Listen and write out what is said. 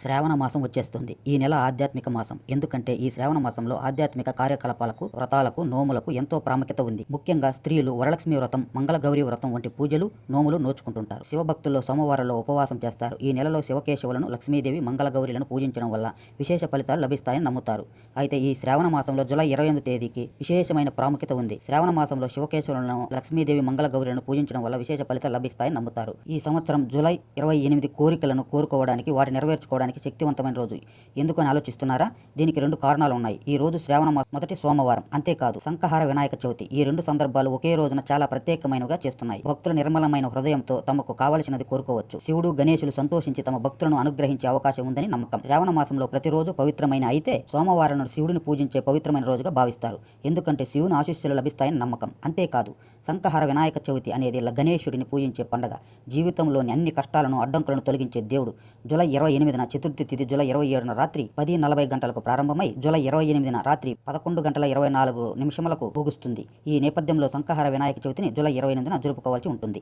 శ్రావణ మాసం వచ్చేస్తుంది. ఈ నెల ఆధ్యాత్మిక మాసం. ఎందుకంటే ఈ శ్రావణ మాసంలో ఆధ్యాత్మిక కార్యకలాపాలకు, వ్రతాలకు, నోములకు ఎంతో ప్రాముఖ్యత ఉంది. ముఖ్యంగా స్త్రీలు వరలక్ష్మి వ్రతం, మంగళగౌరి వ్రతం వంటి పూజలు, నోములు నోచుకుంటుంటారు. శివభక్తుల్లో సోమవారంలో ఉపవాసం చేస్తారు. ఈ నెలలో శివకేశవులను, లక్ష్మీదేవి, మంగళగౌరిలను పూజించడం వల్ల విశేష ఫలితాలు లభిస్తాయని నమ్ముతారు. అయితే ఈ శ్రావణ మాసంలో జూలై 28 తేదీకి విశేషమైన ప్రాముఖ్యత ఉంది. శ్రావణ మాసంలో శివకేశవులను, లక్ష్మీదేవి, మంగళగౌరిలను పూజించడం వల్ల విశేష ఫలితాలు లభిస్తాయని నమ్ముతారు. ఈ సంవత్సరం జూలై 28 కోరికలను కోరుకోవడానికి, వాటి నెరవేర్చుకోవడానికి శక్తివంతమైన రోజు. ఎందుకు అని ఆలోచిస్తున్నారా? దీనికి 2 కారణాలు ఉన్నాయి. ఈ రోజు శ్రావణ మొదటి సోమవారం. అంతేకాదు సంకహార వినాయక చవితి. ఈ 2 సందర్భాలు ఒకే రోజున చాలా ప్రత్యేకమైనవిగా చేస్తున్నాయి. భక్తులు నిర్మలమైన హృదయంతో తమకు కావలసినది కోరుకోవచ్చు. శివుడు, గణేశులు సంతోషించి తమ భక్తులను అనుగ్రహించే అవకాశం ఉందని నమ్మకం. శ్రావణ మాసంలో ప్రతిరోజు పవిత్రమైన అయితే సోమవారం శివుడిని పూజించే పవిత్రమైన రోజుగా భావిస్తారు. ఎందుకంటే శివుని ఆశీస్సులు లభిస్తాయని నమ్మకం. అంతేకాదు సంకహార వినాయక చవితి అనేది గణేశుడిని పూజించే పండుగ. జీవితంలోని అన్ని కష్టాలను, అడ్డంకులను తొలగించే దేవుడు. జూలై 28న చతుర్థి తిథి జూలై 27న రాత్రి 10:40 గంటలకు ప్రారంభమై జూలై 28న రాత్రి 11:24 ముగుస్తుంది. ఈ నేపథ్యంలో సంకహార వినాయక చవితిని జూలై 28న జరుపుకోవాల్సి ఉంటుంది.